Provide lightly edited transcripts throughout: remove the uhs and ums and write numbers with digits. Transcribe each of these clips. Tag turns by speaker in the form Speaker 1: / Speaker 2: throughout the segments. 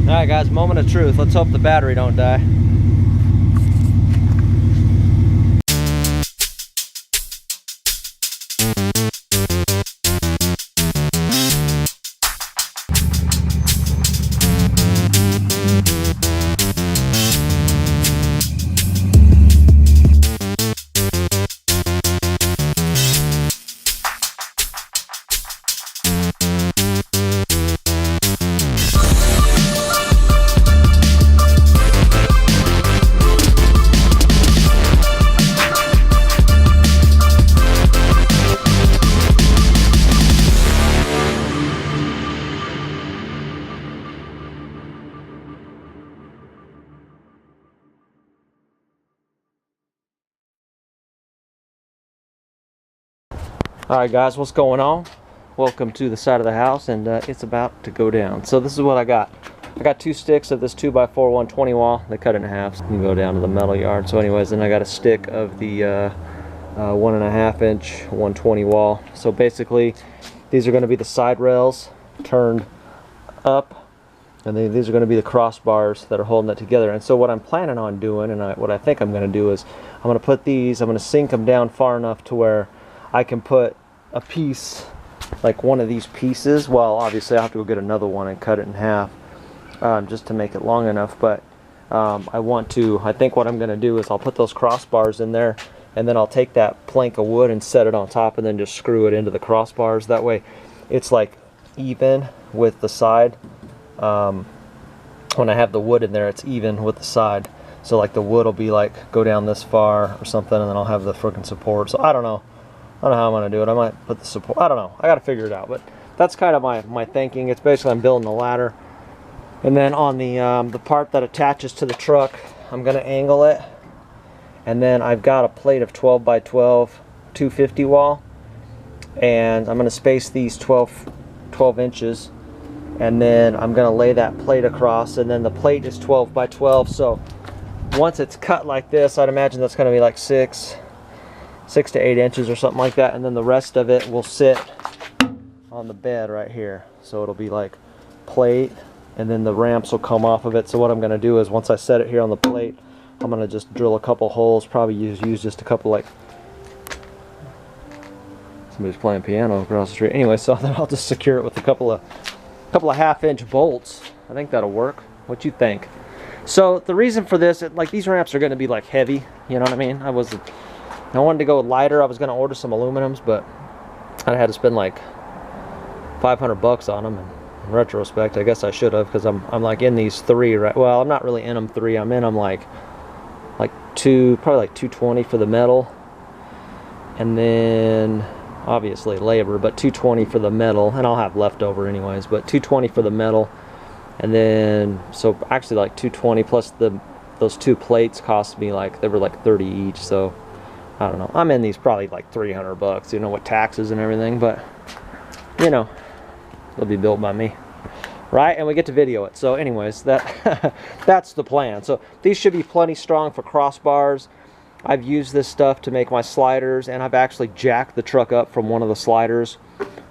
Speaker 1: Alright guys, moment of truth. Let's hope the battery don't die. Alright guys, what's going on? Welcome to the side of the house, and it's about to go down. So this is what I got. I got 2 sticks of this 2x4 120 wall. They cut it in half. So you can go down to the metal yard. So anyways, then I got a stick of the 1.5 inch 120 wall. So basically, these are going to be the side rails turned up, and then these are going to be the crossbars that are holding it together. And so what I'm planning on doing, and what I think I'm going to do is, I'm going to put these, I'm going to sink them down far enough to where I can put a piece, like one of these pieces. Well, obviously I have to go get another one and cut it in half, just to make it long enough. But I think what I'm going to do is I'll put those crossbars in there, and then I'll take that plank of wood and set it on top, and then just screw it into the crossbars. That way it's like even with the side. When I have the wood in there, it's even with the side. So like the wood will be like go down this far or something, and then I'll have the freaking support. So I don't know how I'm going to do it. I might put the support. I don't know. I got to figure it out. But that's kind of my thinking. It's basically I'm building a ladder. And then on the part that attaches to the truck, I'm going to angle it. And then I've got a plate of 12 by 12 250 wall. And I'm going to space these 12 inches. And then I'm going to lay that plate across. And then the plate is 12 by 12. So once it's cut like this, I'd imagine that's going to be like 6 to 8 inches or something like that, and then the rest of it will sit on the bed right here. So it'll be like plate, and then the ramps will come off of it. So what I'm going to do is, once I set it here on the plate, I'm going to just drill a couple holes, probably use just a couple, like somebody's playing piano across the street. Anyway, so then I'll just secure it with a couple of half-inch bolts. I think that'll work. What you think? So the reason for this, like these ramps are going to be like heavy, you know what I mean? I wanted to go lighter. I was going to order some aluminums, but I had to spend like 500 bucks on them. And in retrospect, I guess I should have, because I'm like in these 3 right. Well, I'm not really in them 3. I'm in them like 2, probably like 220 for the metal, and then obviously labor, but 220 for the metal, and I'll have leftover anyways. But 220 for the metal, and then so actually like 220 plus those 2 plates cost me like, they were like 30 each. So I don't know. I'm in these probably like 300 bucks, you know, with taxes and everything, but you know, they'll be built by me, right? And we get to video it. So anyways, that's the plan. So these should be plenty strong for crossbars. I've used this stuff to make my sliders, and I've actually jacked the truck up from one of the sliders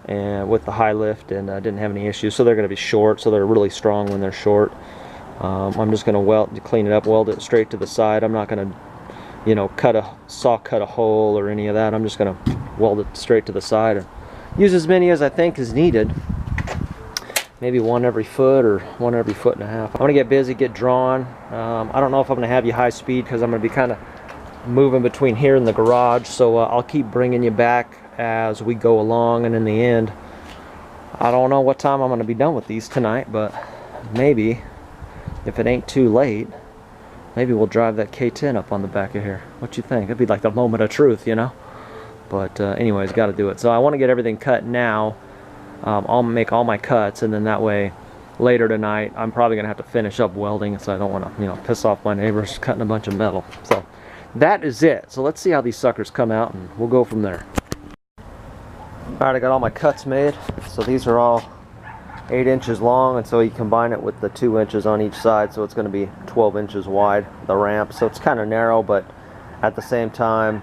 Speaker 1: and with the high lift, and I didn't have any issues. So they're going to be short, so they're really strong when they're short. I'm just going to clean it up, weld it straight to the side. I'm not going to, you know, saw cut a hole or any of that. I'm just going to weld it straight to the side and use as many as I think is needed. Maybe one every foot or one every foot and a half. I'm going to get busy, get drawn. I don't know if I'm going to have you high speed, because I'm going to be kind of moving between here and the garage. So I'll keep bringing you back as we go along, and in the end, I don't know what time I'm going to be done with these tonight, but maybe if it ain't too late, maybe we'll drive that K10 up on the back of here. What you think? It'd be like the moment of truth, you know? But anyways, got to do it. So I want to get everything cut now. I'll make all my cuts, and then that way later tonight I'm probably going to have to finish up welding, so I don't want to, you know, piss off my neighbors cutting a bunch of metal. So that is it. So let's see how these suckers come out, and we'll go from there. Alright, I got all my cuts made. So these are all 8 inches long, and so you combine it with the 2 inches on each side, so it's going to be 12 inches wide, the ramp. So it's kind of narrow, but at the same time,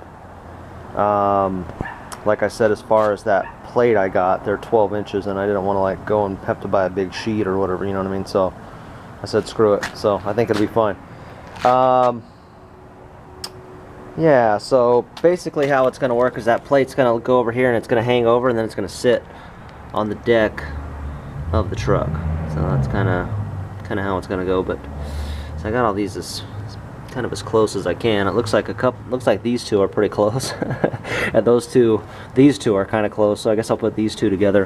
Speaker 1: like I said, as far as that plate I got, they're 12 inches, and I didn't want to like go and have to buy a big sheet or whatever, you know what I mean? So I said screw it. So I think it'll be fine. Yeah, so basically how it's going to work is that plate's going to go over here and it's going to hang over, and then it's going to sit on the deck of the truck. So that's kind of how it's going to go. But so I got all these as kind of as close as I can. It looks like these two are pretty close, and these two are kind of close. So I guess I'll put these two together.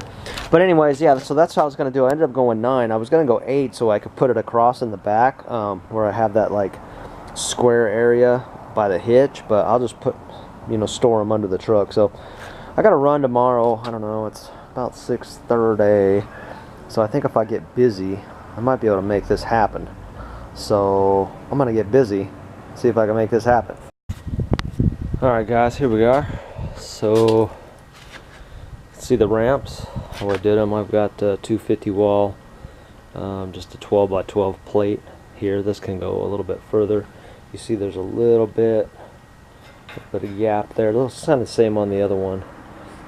Speaker 1: But anyways, yeah. So that's how I was going to do. I ended up going 9. I was going to go 8 so I could put it across in the back, where I have that like square area by the hitch, but I'll just put, store them under the truck. So I got to run tomorrow. I don't know, it's about 6:30, so I think if I get busy I might be able to make this happen. So I'm gonna get busy, see if I can make this happen. Alright guys, here we are. So see the ramps, how I did them. I've got a 250 wall, just a 12 by 12 plate here. This can go a little bit further. You see there's a little bit of gap there. It's kind of the same on the other one.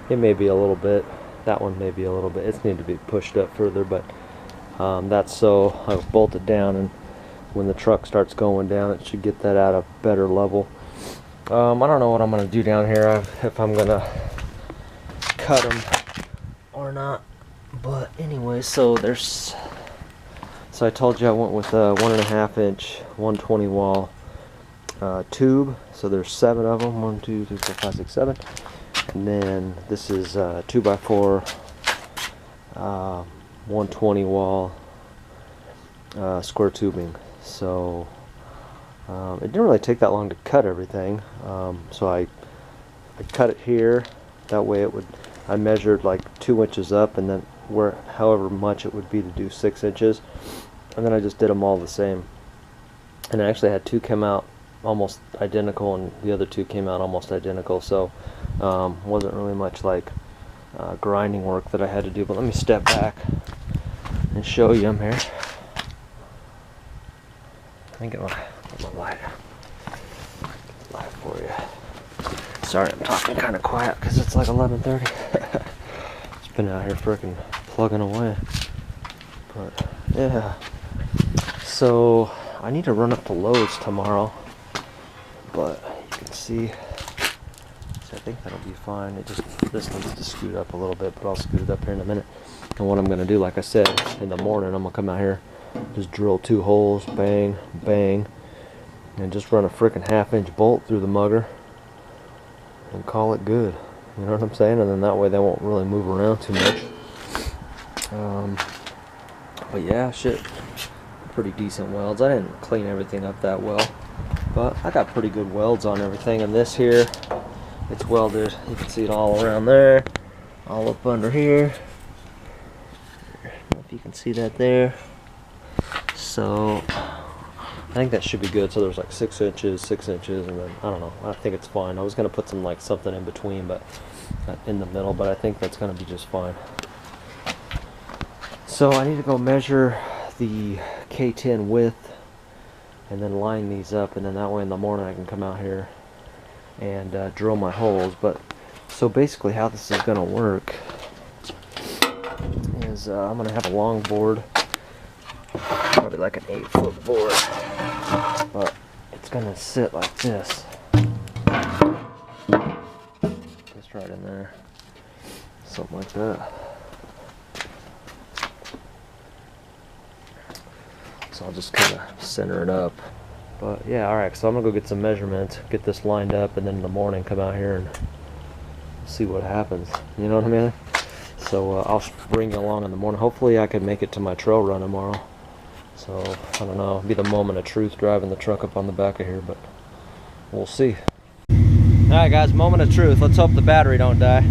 Speaker 1: It may be a little bit. That one may be a little bit. It's need to be pushed up further, but that's so I've bolted down, and when the truck starts going down, it should get that at a better level. I don't know what I'm going to do down here, if I'm going to cut them or not. But anyway, so I told you I went with a 1.5 inch 120 wall tube. So there's 7 of them. 1, 2, 3, 4, 5, 6, 7. And then this is 2x4 120 wall square tubing. So it didn't really take that long to cut everything. So I cut it here. That way I measured like 2 inches up, and then however much it would be to do 6 inches, and then I just did them all the same. And I actually had 2 come out almost identical, and the other 2 came out almost identical. So wasn't really much like grinding work that I had to do. But let me step back and show you them here. Let me get my light for you. Sorry, I'm talking kind of quiet because it's like 11:30. It's been out here freaking plugging away. But yeah, so I need to run up to Lowe's tomorrow. But you can see, so I think that'll be fine. This needs to scoot up a little bit, but I'll scoot it up here in a minute. And what I'm gonna do, like I said, in the morning, I'm gonna come out here, just drill 2 holes, bang, bang, and just run a freaking 1/2 inch bolt through the mugger and call it good. You know what I'm saying? And then that way they won't really move around too much. But yeah, shit, pretty decent welds. I didn't clean everything up that well, but I got pretty good welds on everything. And this here, it's welded. You can see it all around there, all up under here. I don't know if you can see that there. So I think that should be good. So there's like 6 inches, 6 inches, and then I don't know. I think it's fine. I was gonna put some like something in between, but in the middle. But I think that's gonna be just fine. So I need to go measure the K10 width and then line these up, and then that way in the morning I can come out here and drill my holes. But so basically how this is gonna work is I'm gonna have a long board, probably like an 8-foot board, but it's gonna sit like this, just right in there, something like that. So I'll just kind of center it up. But yeah, alright, so I'm gonna go get some measurements, get this lined up, and then in the morning come out here and see what happens. You know what I mean? So I'll bring you along in the morning. Hopefully I can make it to my trail run tomorrow. So I don't know, it'll be the moment of truth driving the truck up on the back of here, but we'll see. Alright guys, moment of truth. Let's hope the battery don't die.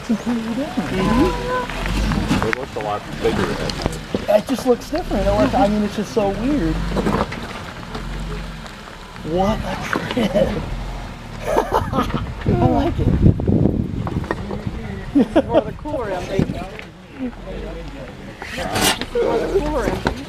Speaker 2: completely different.
Speaker 3: It looks a lot bigger.
Speaker 2: It just looks different. I mean, it's just so weird. What a trip. I like it.
Speaker 4: This is where the cooler empties. This is where the cooler empties.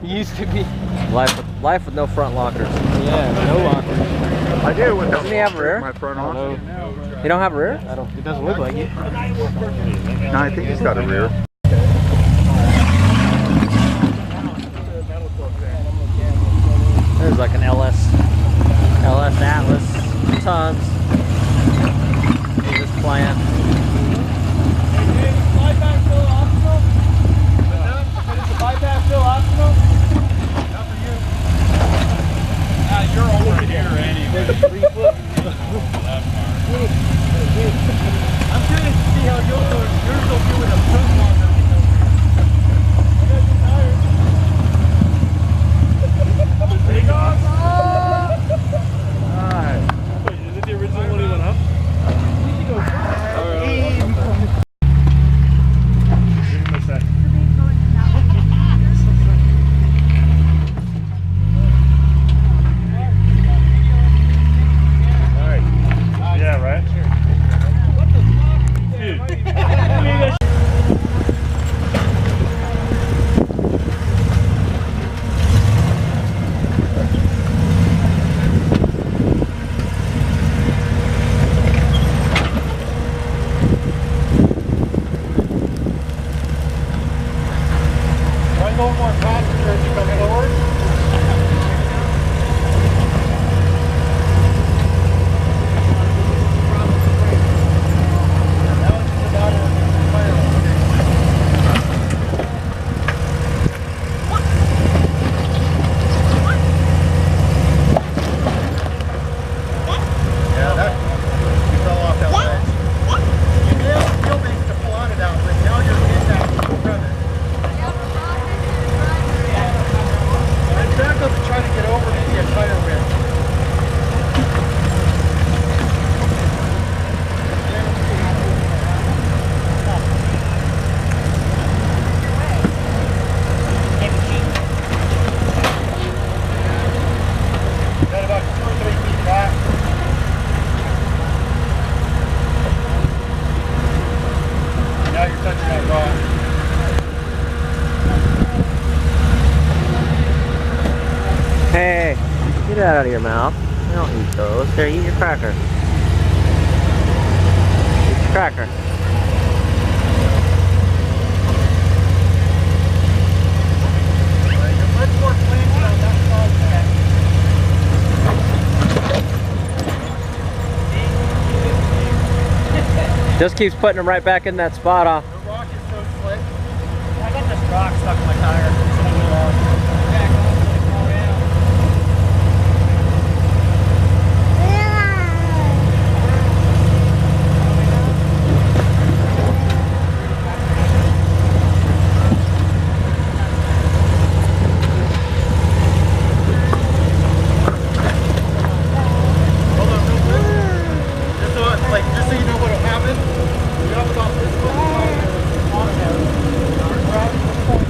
Speaker 2: Used to be.
Speaker 1: Life with no front lockers.
Speaker 2: Yeah, no locker.
Speaker 3: I do.
Speaker 1: Doesn't he have a rear?
Speaker 3: My front on.
Speaker 1: You don't have a rear?
Speaker 2: I don't. It doesn't look like it.
Speaker 3: No, I think he's got a rear.
Speaker 1: There's like an LS Atlas, tons. Look at this plant.
Speaker 2: Is the bypass still optional? Is the bypass still optional? Not for you. You're over here anyway. 3 foot. I'm curious to see how yours will do with a front locker. Take off!
Speaker 3: Alright.
Speaker 2: Wait, is it the original one he went up? You should go first. Give him a sec. Alright. Yeah, right? What the fuck? Dude. No more passengers to come forward. Yeah, that you fell off that ledge. You still managed to pull on it out, but now you're in that crevice. Back up and try to get over maybe a tire rim. Got about 2 or 3 feet back. Now you're touching that rock.
Speaker 1: Hey, get that out of your mouth. You don't eat those. There, eat your cracker. Eat your cracker.
Speaker 2: Much more planted on that side than
Speaker 1: Just keeps putting them right back in that spot, huh?
Speaker 2: the rock is so slick. I got this rock stuck in my tire. It's gonna go off. Yeah, come on, fall down. Hold on real quick. Just so you know what'll happen. You have about this much tire on there. Grab this point.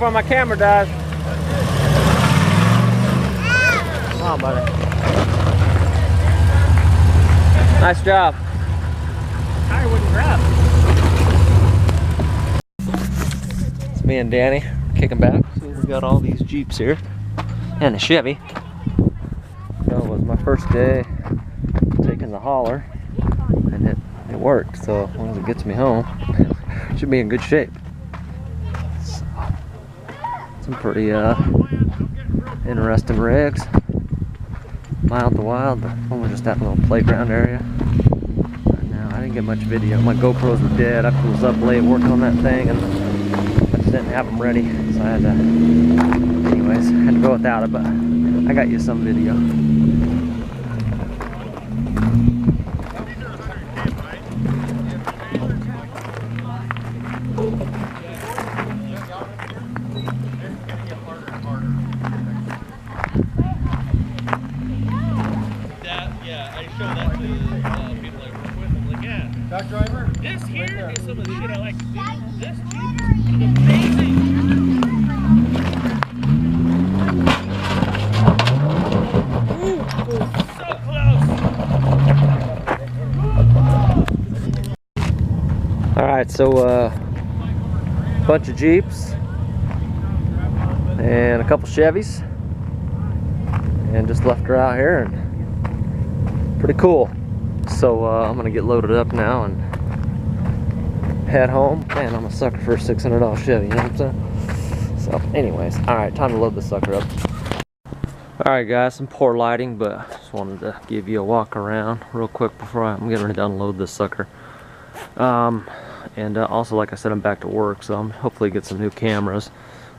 Speaker 1: before my camera dies. Come on, buddy. Nice job.
Speaker 2: Tire wouldn't grab.
Speaker 1: It's me and Danny kicking back. See, we got all these Jeeps here and a Chevy. So it was my first day taking the hauler, and it worked. So as long as it gets me home, should be in good shape. So, some pretty interesting rigs. Mild to wild, but we're just at a little playground area. Right now, I didn't get much video. My GoPros were dead. I was up late working on that thing, and I just didn't have them ready. So I had to, anyways, had to go without it. But I got you some video.
Speaker 2: Truck driver?
Speaker 5: This here is some of the shit I like to do. This Jeep is amazing. So close.
Speaker 1: Alright, so bunch of Jeeps and a couple Chevys, and just left her out here, and pretty cool. So I'm gonna get loaded up now and head home. Man, I'm a sucker for a $600 Chevy, you know what I'm saying? So anyways, alright, time to load the sucker up. Alright guys, some poor lighting, but I just wanted to give you a walk around real quick before I'm getting ready to unload this sucker. And also, like I said, I'm back to work, so I'm hopefully get some new cameras.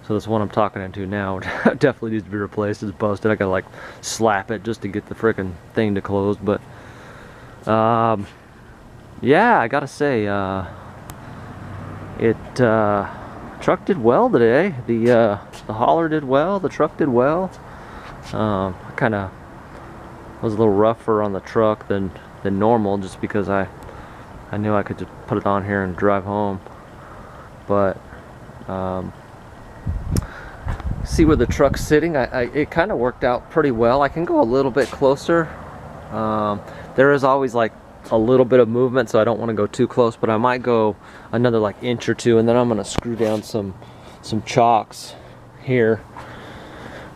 Speaker 1: So this one I'm talking into now definitely needs to be replaced. It's busted. I gotta like slap it just to get the frickin' thing to close. But yeah, I gotta say, truck did well today. The hauler did well. The truck did well. I kind of was a little rougher on the truck than normal, just because I knew I could just put it on here and drive home. But see where the truck's sitting, it kind of worked out pretty well. I can go a little bit closer. There is always like a little bit of movement, so I don't want to go too close, but I might go another like inch or two, and then I'm going to screw down some chocks here.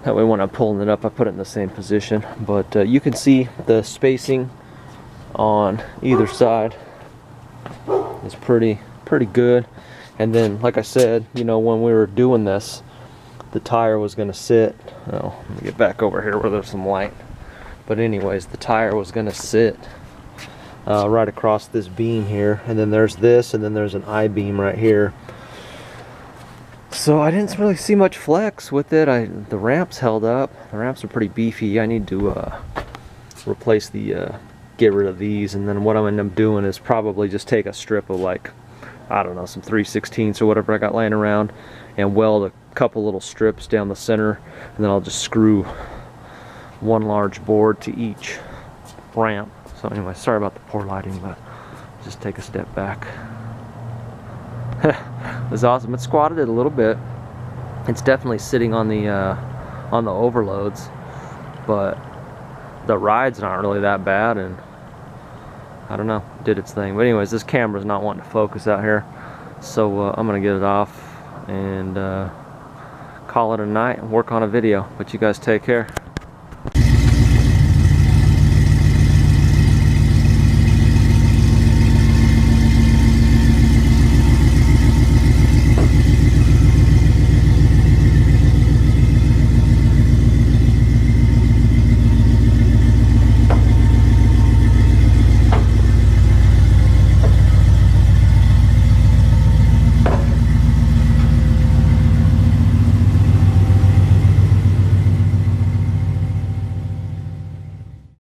Speaker 1: That way when I'm pulling it up, I put it in the same position. But you can see the spacing on either side is pretty good. And then, like I said, you know, when we were doing this, the tire was going to sit. Oh, let me get back over here where there's some light. But anyways, the tire was going to sit right across this beam here, and then there's this, and then there's an I-beam right here. So I didn't really see much flex with it. The ramps held up. The ramps are pretty beefy. I need to replace get rid of these, and then what I'm gonna end up doing is probably just take a strip of like, I don't know, some 3/16 or whatever I got laying around, and weld a couple little strips down the center, and then I'll just screw one large board to each ramp. So anyway, sorry about the poor lighting, but just take a step back. It was awesome. It squatted it a little bit. It's definitely sitting on the overloads, but the ride's not really that bad, and I don't know, did its thing. But anyways, this camera's not wanting to focus out here, so I'm gonna get it off and call it a night and work on a video. But you guys take care.